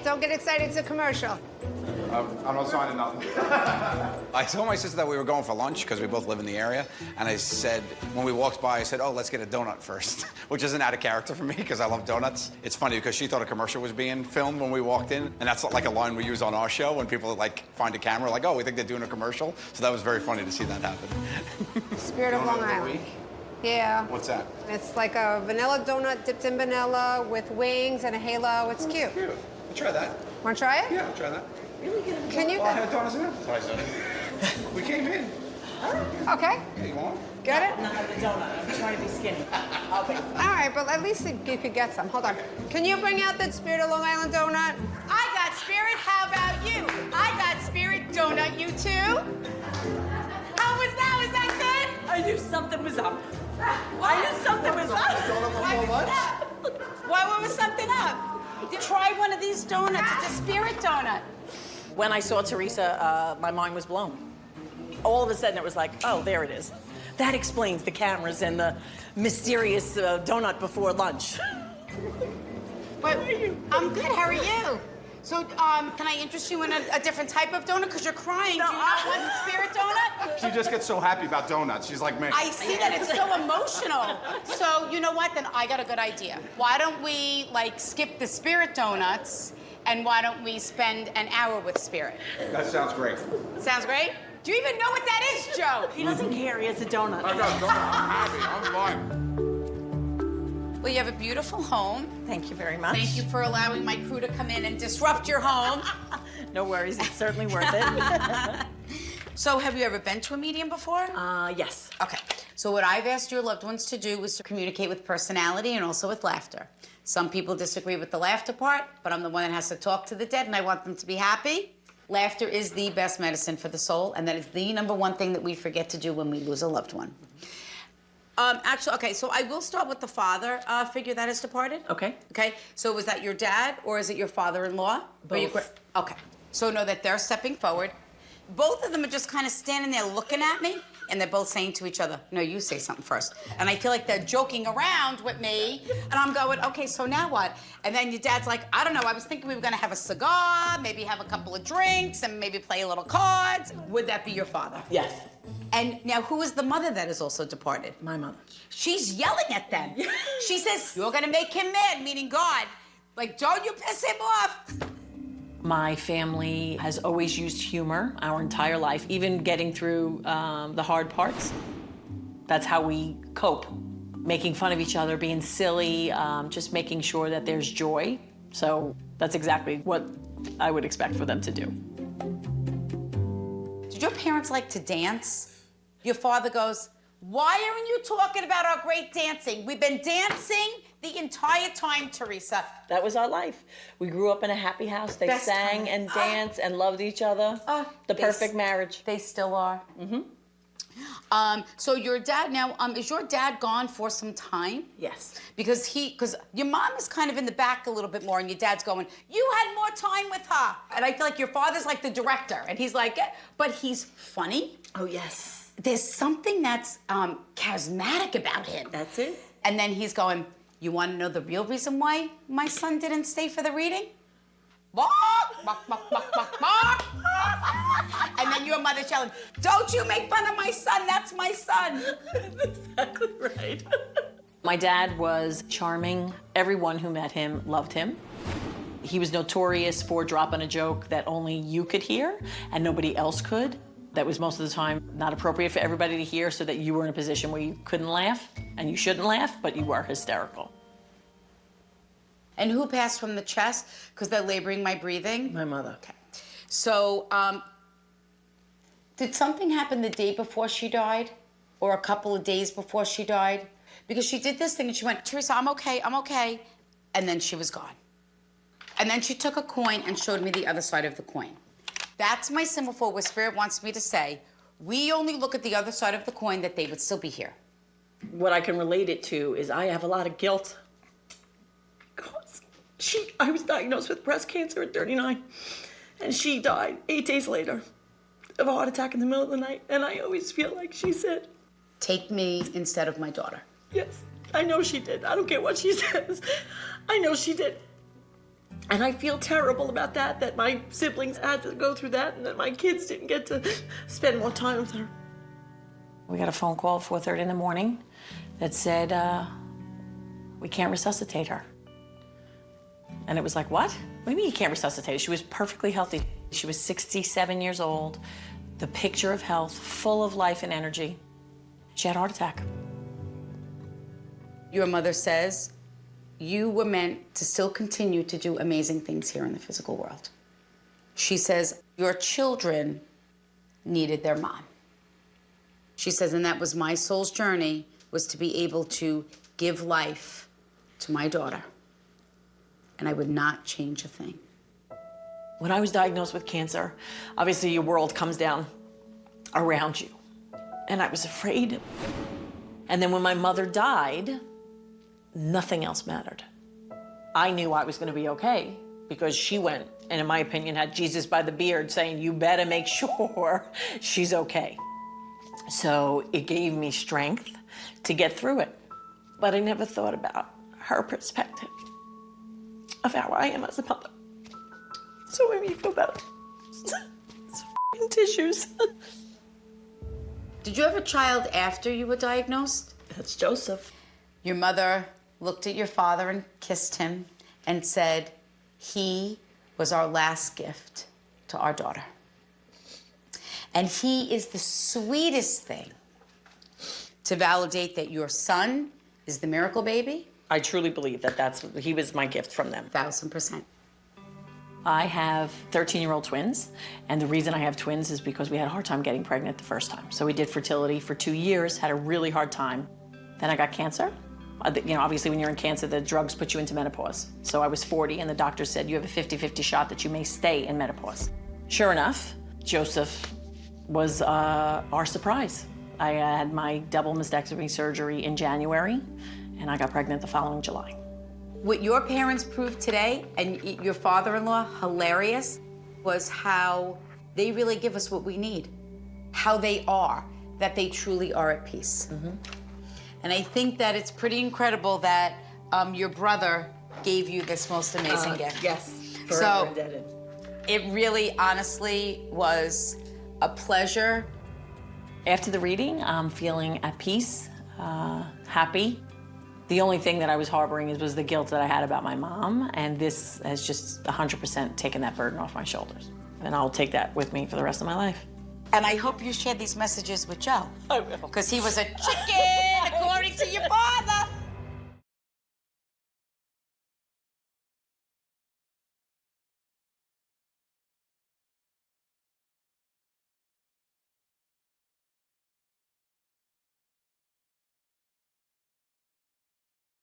don't get excited, it's a commercial. I'm not signing nothing. I told my sister that we were going for lunch because we both live in the area, and I said, when we walked by, I said, oh, let's get a donut first, which isn't out of character for me because I love donuts. It's funny because she thought a commercial was being filmed when we walked in, and that's like a line we use on our show when people like find a camera, like, oh, we think they're doing a commercial. So that was very funny to see that happen. Spirit of Long Island. Yeah. What's that? It's like a vanilla donut dipped in vanilla with wings and a halo. It's cute. Cute. We'll try that. Want to try it? Yeah, I'll try that. Can you? Well, I had donuts and appetizer. We came in. Okay. Yeah, you want? Got it? Not the donut. I'm trying to be skinny. Okay. All right, but at least you could get some. Hold on. Can you bring out that Spirit of Long Island donut? I got Spirit, how about you? I got Spirit donut, you too? How was that? Was that good? I knew something was up. I knew something was up. What was something up? Try one of these donuts. It's a Spirit donut. When I saw Teresa, my mind was blown. All of a sudden, it was like, oh, there it is. That explains the cameras and the mysterious donut before lunch. But I'm good. How are you? So, can I interest you in a different type of donut? Because you're crying. No, Do you not want the Spirit donut? She just gets so happy about donuts. She's like me. I see that it's so emotional. So, you know what? Then I got a good idea. Why don't we, like, skip the Spirit donuts, and why don't we spend an hour with Spirit? That sounds great. Sounds great? Do you even know what that is, Joe? He doesn't care. He has a donut. I got a donut. I'm happy. I'm fine. Well, you have a beautiful home. Thank you very much. Thank you for allowing my crew to come in and disrupt your home. No worries. It's certainly worth it. So, have you ever been to a medium before? Yes. Okay. So what I've asked your loved ones to do is to communicate with personality and also with laughter. Some people disagree with the laughter part, but I'm the one that has to talk to the dead, and I want them to be happy. Laughter is the best medicine for the soul, and that is the #1 thing that we forget to do when we lose a loved one. Actually, okay, so I will start with the father figure that has departed. Okay. Okay, so was that your dad, or is it your father-in-law? Both. Okay, so know that they're stepping forward. Both of them are just kind of standing there looking at me, and they're both saying to each other, no, you say something first. And I feel like they're joking around with me, and I'm going, okay, so now what? And then your dad's like, I don't know, I was thinking we were gonna have a cigar, maybe have a couple of drinks, and maybe play a little cards. Would that be your father? Yes. And now, who is the mother that is also departed? My mother. She's yelling at them. She says, you're gonna make him mad, meaning God. Like, don't you piss him off. My family has always used humor our entire life, even getting through the hard parts. That's how we cope. Making fun of each other, being silly, just making sure that there's joy. So that's exactly what I would expect for them to do. Did your parents like to dance? Your father goes, why aren't you talking about our great dancing? We've been dancing the entire time, Teresa. That was our life. We grew up in a happy house. They Best sang time. and danced and loved each other. The perfect marriage. They still are. So your dad now, is your dad gone for some time? Yes. Because your mom is kind of in the back a little bit more, and your dad's going, you had more time with her. And I feel like your father's like the director, and he's like, but he's funny. Oh, yes. There's something that's charismatic about him. That's it. And then he's going, you want to know the real reason why my son didn't stay for the reading? Bark, bark, bark, bark, bark, bark. And then your mother's yelling, don't you make fun of my son, that's my son. That's exactly right. My dad was charming. Everyone who met him loved him. He was notorious for dropping a joke that only you could hear and nobody else could. That was most of the time not appropriate for everybody to hear, so that you were in a position where you couldn't laugh, and you shouldn't laugh, but you were hysterical. And who passed from the chest? Because they're laboring my breathing? My mother. Okay. So, did something happen the day before she died? Or a couple of days before she died? Because she did this thing and she went, Teresa, I'm okay, I'm okay. And then she was gone. And then she took a coin and showed me the other side of the coin. That's my symbol for what Spirit wants me to say. We only look at the other side of the coin, that they would still be here. What I can relate it to is I have a lot of guilt. Because I was diagnosed with breast cancer at 39, and she died 8 days later of a heart attack in the middle of the night. And I always feel like she said, take me instead of my daughter. Yes, I know she did. I don't care what she says. I know she did. And I feel terrible about that my siblings had to go through that and that my kids didn't get to spend more time with her. We got a phone call at 4:30 in the morning that said, we can't resuscitate her. And it was like, what? What do you mean you can't resuscitate her? She was perfectly healthy. She was 67 years old, the picture of health, full of life and energy. She had a heart attack. Your mother says you were meant to still continue to do amazing things here in the physical world. She says your children needed their mom. She says, and that was my soul's journey, was to be able to give life to my daughter. And I would not change a thing. When I was diagnosed with cancer, obviously your world comes down around you. And I was afraid. And then when my mother died, nothing else mattered. I knew I was gonna be okay because she went, and in my opinion, had Jesus by the beard saying, you better make sure she's okay. So it gave me strength to get through it. But I never thought about her perspective of how I am as a mother. So it made me feel better. It's f***ing tissues. Did you have a child after you were diagnosed? That's Joseph. Your mother looked at your father and kissed him and said, he was our last gift to our daughter. And he is the sweetest thing to validate that your son is the miracle baby. I truly believe that he was my gift from them. 1000%. I have 13-year-old twins, and the reason I have twins is because we had a hard time getting pregnant the first time. So we did fertility for 2 years, had a really hard time. Then I got cancer. You know, obviously when you're in cancer, the drugs put you into menopause. So I was 40, and the doctor said, you have a 50-50 shot that you may stay in menopause. Sure enough, Joseph was our surprise. I had my double mastectomy surgery in January, and I got pregnant the following July. What your parents proved today, and your father-in-law, hilarious, was how they really give us what we need. How they are, that they truly are at peace. Mm-hmm. And I think that it's pretty incredible that your brother gave you this most amazing gift. Yes, forever So indebted. it really, honestly, was a pleasure. After the reading, I'm feeling at peace, happy. The only thing that I was harboring was the guilt that I had about my mom, and this has just 100% taken that burden off my shoulders. And I'll take that with me for the rest of my life. And I hope you shared these messages with Joe. I will. Because he was a chicken, according to your father.